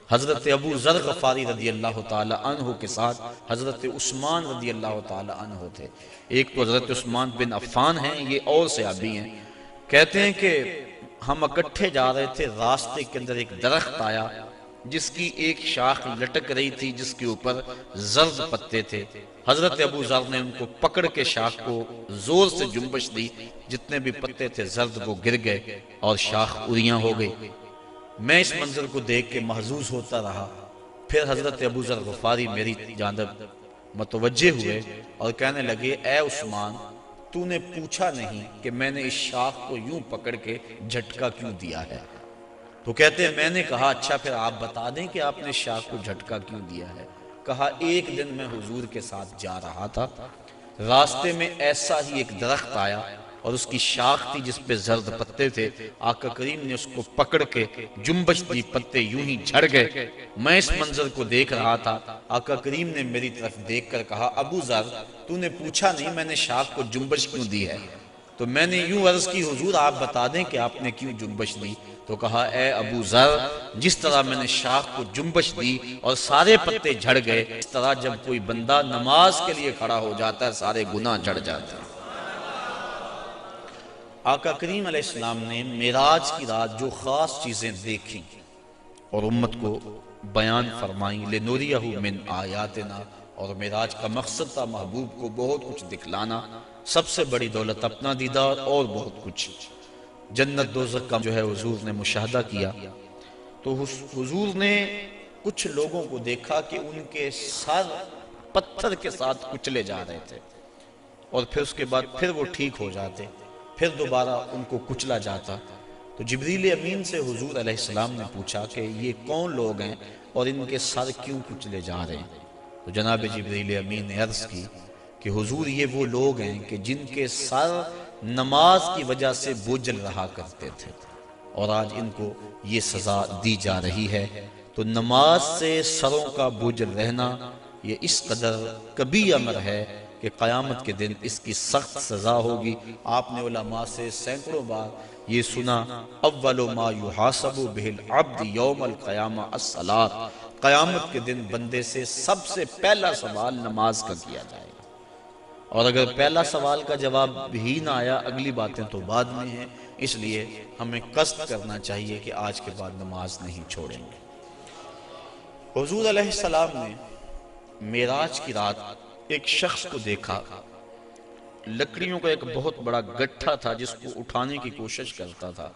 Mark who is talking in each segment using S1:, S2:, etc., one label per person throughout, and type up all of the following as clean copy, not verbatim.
S1: حضرت ابو ذر غفاری رضی اللہ تعالی عنہ کے ساتھ حضرت عثمان رضی اللہ تعالی عنہ تھے۔ ایک تو حضرت عثمان بن عفان ہیں، یہ اور صحابی ہیں۔ کہتے ہیں کہ ہم اکٹھے جا رہے تھے، راستے کے اندر ایک درخت آیا جس کی ایک شاخ لٹک رہی تھی، جس کے اوپر زرد پتے تھے۔ حضرت ابو ذر نے ان کو پکڑ کے شاخ کو زور سے جنبش دی، جتنے بھی پتے تھے زرد وہ گر گئے اور شاخ اریاں ہو گئی۔ میں اس منظر کو دیکھ کے محظوظ ہوتا رہا۔ پھر حضرت ابو ذر غفاری میری جانب متوجہ ہوئے اور کہنے لگے، اے عثمان، تو نے پوچھا نہیں کہ میں نے اس شاخ کو یوں پکڑ کے جھٹکا کیوں دیا ہے؟ تو کہتے ہیں میں نے کہا اچھا پھر آپ بتا دیں کہ آپ نے شاخ کو جھٹکا کیوں دیا ہے۔ کہا ایک دن میں حضور کے ساتھ جا رہا تھا، راستے میں ایسا ہی ایک درخت آیا اور اس کی شاخ تھی جس پہ زرد پتے تھے، آقا کریم نے اس کو پکڑ کے جنبش دی، پتے یوں ہی جھڑ گئے۔ میں اس منظر کو دیکھ رہا تھا، آقا کریم نے میری طرف دیکھ کر کہا، ابو ذر تو نے پوچھا نہیں میں نے شاخ کو جنبش کیوں دی ہے؟ تو میں نے یوں عرض کی حضور آپ بتا دیں کہ آپ نے کیوں جنبش دی؟ تو کہا اے ابو ذر، جس طرح میں نے شاخ کو جنبش دی اور سارے پتے جھڑ گئے، اس طرح جب کوئی بندہ نماز کے لیے کھڑا ہو جاتا ہے سارے گناہ جھڑ جاتے ہیں۔ آقا کریم علیہ السلام نے معراج کی رات جو خاص چیزیں دیکھیں اور امت کو بیان فرمائیں، لِنُرِيَهُ مِنْ آیاتنا، اور معراج کا مقصد تھا محبوب کو بہت کچھ دکھلانا، سب سے بڑی دولت اپنا دیدار اور بہت کچھ۔ جنت دوزخ کا جو ہے حضور نے مشاہدہ کیا تو حضور نے کچھ لوگوں کو دیکھا کہ ان کے سر پتھر کے ساتھ کچلے جا رہے تھے، اور پھر اس کے بعد پھر وہ ٹھیک ہو جاتے، پھر دوبارہ ان کو کچلا جاتا۔ تو جبریل امین سے حضور علیہ السلام نے پوچھا کہ یہ کون لوگ ہیں اور ان کے سر کیوں کچلے جا رہے ہیں؟ تو جناب جبریل امین نے عرض کی کہ حضور یہ وہ لوگ ہیں کہ جن کے سر نماز کی وجہ سے بوجھل رہا کرتے تھے اور آج ان کو یہ سزا دی جا رہی ہے۔ تو نماز سے سروں کا بوجھل رہنا یہ اس قدر کبھی امر ہے کہ قیامت کے دن اس کی سخت سزا ہوگی۔ آپ نے علماء سے سینکڑوں بار یہ سنا، اول ما یحاسب بہ العبد یوم القیامہ الصلاۃ، قیامت کے دن بندے سے سب سے پہلا سوال نماز کا کیا جائے گا، اور اگر پہلا سوال کا جواب بھی نہ آیا اگلی باتیں تو بعد میں ہیں، اس لیے ہمیں قصد کرنا چاہیے کہ آج کے بعد نماز نہیں چھوڑیں گے۔ حضور علیہ السلام نے معراج کی رات ایک شخص کو دیکھا، لکڑیوں کا ایک بہت بڑا گٹھا تھا جس کو اٹھانے کی کوشش کرتا تھا،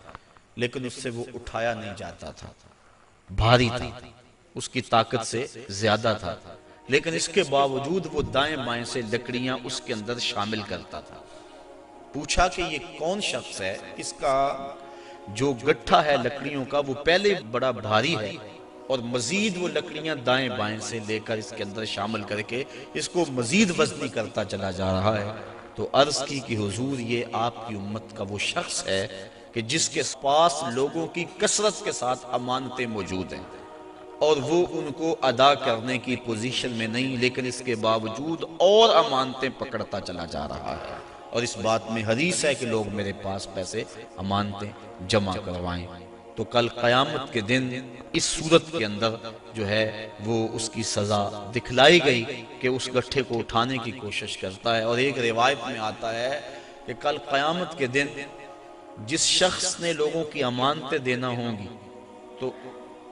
S1: لیکن اس سے وہ اٹھایا نہیں جاتا تھا، بھاری تھا، اس کی طاقت سے زیادہ تھا، لیکن اس کے باوجود وہ دائیں بائیں سے لکڑیاں اس کے اندر شامل کرتا تھا۔ پوچھا کہ یہ کون شخص ہے؟ اس کا جو گٹھا ہے لکڑیوں کا وہ پہلے بڑا بھاری ہے اور مزید وہ لکڑیاں دائیں بائیں سے لے کر اس کے اندر شامل کر کے اس کو مزید وزنی کرتا چلا جا رہا ہے۔ تو عرض کی کہ حضور یہ آپ کی امت کا وہ شخص ہے کہ جس کے پاس لوگوں کی کثرت کے ساتھ امانتیں موجود ہیں اور وہ ان کو ادا کرنے کی پوزیشن میں نہیں، لیکن اس کے باوجود اور امانتیں پکڑتا چلا جا رہا ہے، اور اس بات میں حدیث ہے کہ لوگ میرے پاس پیسے امانتیں جمع کروائیں۔ تو کل قیامت کے دن اس صورت کے اندر جو ہے وہ اس کی سزا دکھلائی گئی کہ اس گٹھے کو اٹھانے کی کوشش کرتا ہے، اور ایک روایت میں آتا ہے کہ کل قیامت کے دن جس شخص نے لوگوں کی امانتیں دینا ہوں گی تو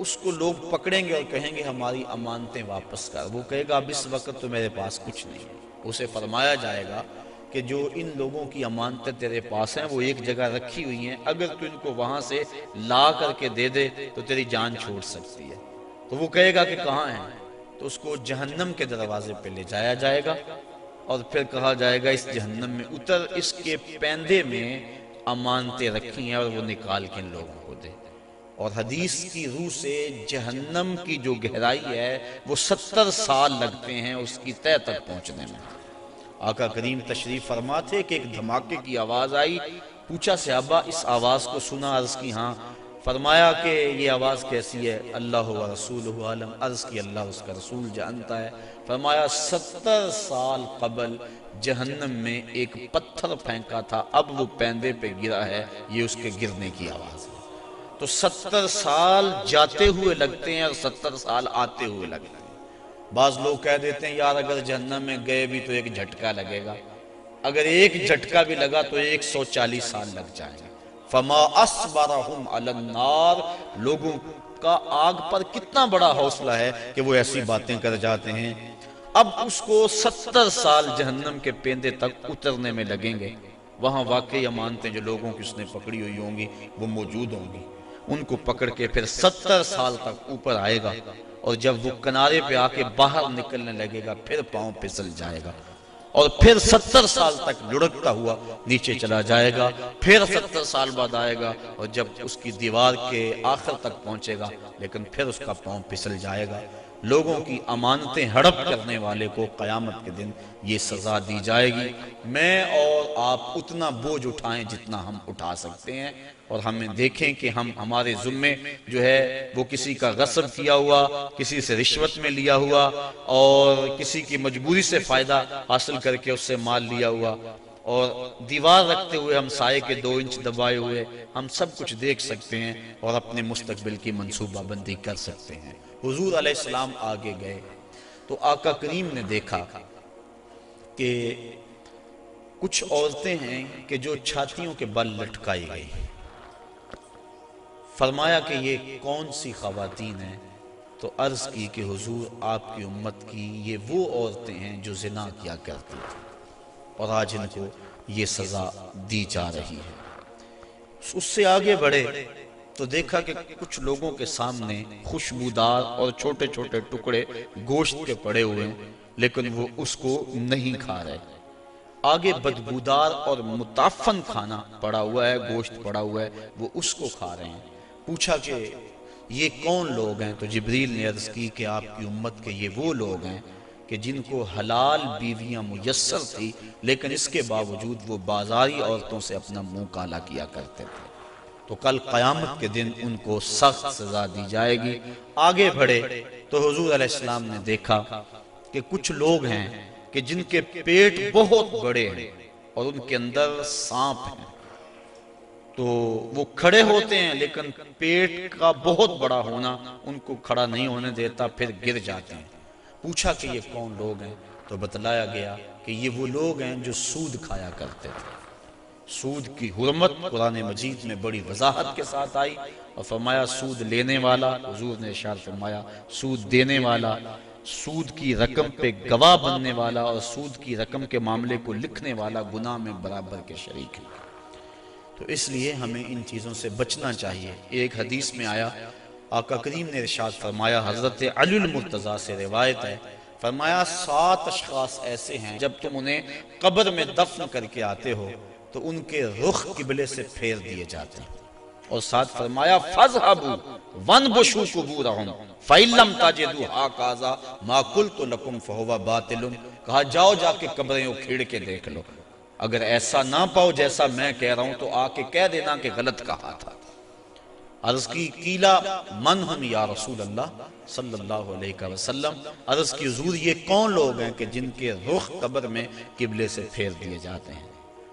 S1: اس کو لوگ پکڑیں گے اور کہیں گے ہماری امانتیں واپس کر، وہ کہے گا اب اس وقت تو میرے پاس کچھ نہیں ہے۔ اسے فرمایا جائے گا کہ جو ان لوگوں کی امانتیں تیرے پاس ہیں وہ ایک جگہ رکھی ہوئی ہیں، اگر تو ان کو وہاں سے لا کر کے دے دے تو تیری جان چھوٹ سکتی ہے۔ تو وہ کہے گا کہ کہاں ہیں؟ تو اس کو جہنم کے دروازے پہ لے جایا جائے گا اور پھر کہا جائے گا اس جہنم میں اتر، اس کے پیندے میں امانتیں رکھی ہیں اور وہ نکال کے ان لوگوں کو دے۔ اور حدیث کی روح سے جہنم کی جو گہرائی ہے وہ 70 سال لگتے ہیں اس کی تہہ تک پہنچنے میں۔ آقا کریم تشریف فرما تھے کہ ایک دھماکے کی آواز آئی، پوچھا صحابہ اس آواز کو سنا؟ عرض کی ہاں۔ فرمایا کہ یہ آواز کیسی ہے؟ اللہ و رسولہ عالم۔ عرض کی اللہ اس کا رسول جانتا ہے۔ فرمایا 70 سال قبل جہنم میں ایک پتھر پھینکا تھا، اب وہ پیندے پہ گرا ہے، یہ اس کے گرنے کی آواز ہے۔ تو 70 سال جاتے ہوئے لگتے ہیں اور 70 سال آتے ہوئے لگتے ہیں۔ بعض لوگ کہہ دیتے ہیں یار اگر جہنم میں گئے بھی تو ایک جھٹکا لگے گا، اگر ایک جھٹکا بھی لگا تو 140 سال لگ جائیں گے۔ فما اصبرہم علی النار، لوگوں کا آگ پر کتنا بڑا حوصلہ ہے کہ وہ ایسی باتیں کر جاتے ہیں۔ اب اس کو 70 سال جہنم کے پیندے تک اترنے میں لگیں گے۔ وہاں واقعی امانتیں جو لوگوں کی اس نے پکڑی ہوئی ہوں گی وہ موجود ہوں گی، ان کو پکڑ کے پھر 70 سال تک اوپر آئے گا، اور جب وہ کنارے پہ آ کے باہر نکلنے لگے گا پھر پاؤں پھسل جائے گا، اور پھر 70 سال تک لڑکتا ہوا نیچے چلا جائے گا، پھر 70 سال بعد آئے گا، اور جب اس کی دیوار کے آخر تک پہنچے گا لیکن پھر اس کا پاؤں پھسل جائے گا۔ لوگوں کی امانتیں ہڑپ کرنے والے کو قیامت کے دن یہ سزا دی جائے گی۔ میں اور آپ اتنا بوجھ اٹھائیں جتنا ہم اٹھا سکتے ہیں، اور ہمیں دیکھیں کہ ہمارے ذمے جو ہے وہ کسی کا غصب کیا ہوا، کسی سے رشوت میں لیا ہوا، اور کسی کی مجبوری سے فائدہ حاصل کر کے اس سے مال لیا ہوا، اور دیوار رکھتے ہوئے ہم سائے کے 2 انچ دبائے ہوئے، ہم سب کچھ دیکھ سکتے ہیں اور اپنے مستقبل کی منصوبہ بندی کر سکتے ہیں۔ حضور علیہ السلام آگے گئے تو آقا کریم نے دیکھا کہ کچھ عورتیں ہیں کہ جو چھاتیوں کے بل لٹکائی گئی۔ فرمایا کہ یہ کون سی خواتین ہیں؟ تو عرض کی کہ حضور آپ کی امت کی یہ وہ عورتیں ہیں جو زنا کیا کرتی تھیں، اور آج ان کو یہ سزا دی جا رہی ہے۔ اس سے آگے بڑھے تو دیکھا کہ کچھ لوگوں کے سامنے خوشبودار اور چھوٹے چھوٹے ٹکڑے گوشت کے پڑے ہوئے ہیں، لیکن وہ اس کو نہیں کھا رہے۔ آگے بدبودار اور متعفن کھانا پڑا ہوا ہے، گوشت پڑا ہوا ہے، وہ اس کو کھا رہے ہیں۔ پوچھا کہ یہ کون لوگ ہیں؟ تو جبریل نے عرض کی کہ آپ کی امت کے یہ وہ لوگ ہیں کہ جن کو حلال بیویاں میسر تھی، لیکن اس کے باوجود وہ بازاری عورتوں سے اپنا منہ کالا کیا کرتے تھے، تو کل قیامت کے دن ان کو سخت سزا دی جائے گی۔ آگے بڑھے تو حضور علیہ السلام نے دیکھا کہ کچھ لوگ ہیں کہ جن کے پیٹ بہت بڑے ہیں اور ان کے اندر سانپ ہیں، تو وہ کھڑے ہوتے ہیں لیکن پیٹ کا بہت بڑا ہونا ان کو کھڑا نہیں ہونے دیتا، پھر گر جاتے ہیں۔ پوچھا کہ یہ کون لوگ ہیں؟ تو بتلایا گیا کہ یہ وہ لوگ ہیں جو سود کھایا کرتے تھے۔ سود کی حرمت قرآن مجید میں بڑی وضاحت کے ساتھ آئی، اور فرمایا سود لینے والا، حضور نے ارشاد فرمایا سود دینے والا، سود کی رقم پہ گواہ بننے والا اور سود کی رقم کے معاملے کو لکھنے والا گناہ میں برابر کے شریک ہے۔ تو اس لیے ہمیں ان چیزوں سے بچنا چاہیے۔ ایک حدیث میں آیا، آقا کریم نے ارشاد فرمایا، حضرت علی المرتضیٰ سے روایت ہے، فرمایا 7 اشخاص ایسے ہیں جب تم انہیں قبر میں دفن کر کے آتے ہو تو ان کے رخ قبلے سے پھیر دیے جاتے ہیں، اور ساتھ فرمایا فَاذْهَبُوا وَانْبُشُوا قُبُورَهُمْ فَإِن لَّمْ تَجِدُوا هَٰكَذَا مَا قُلْتُ لَكُمْ فَهُوَ بَاطِلٌ، کہا جاؤ جا کے قبریں اکھیڑ کے دیکھ لو، اگر ایسا نہ پاؤ جیسا میں کہہ رہا ہوں تو آ کے کہہ دینا کہ غلط کہا تھا۔ عرض کی قیلا من ہم یا رسول اللہ صلی اللہ علیہ وسلم، عرض کی حضور یہ کون لوگ ہیں کہ جن کے رخ قبر میں قبلے سے پھیر دیے جاتے ہیں؟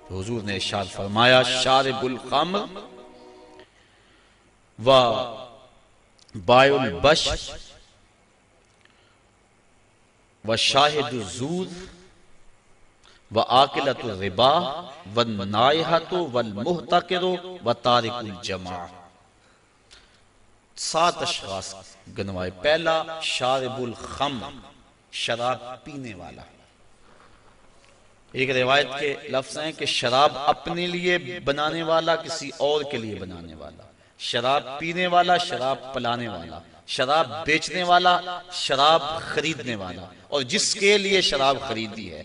S1: تو حضور نے ارشاد فرمایا شارب الخمر و بائع البش و شاہد الزور و آکلۃ الربا و النائحۃ والمحتقر و تارک الجماع۔ 7 اشخاص گنوائے۔ پہلا شارب الخمر، شراب پینے والا۔ ایک روایت کے لفظ ہیں کہ شراب اپنے لیے بنانے والا، کسی اور کے لیے بنانے والا، شراب پینے والا، شراب پلانے والا، شراب بیچنے والا، شراب خریدنے والا، اور جس کے لیے شراب خریدی ہے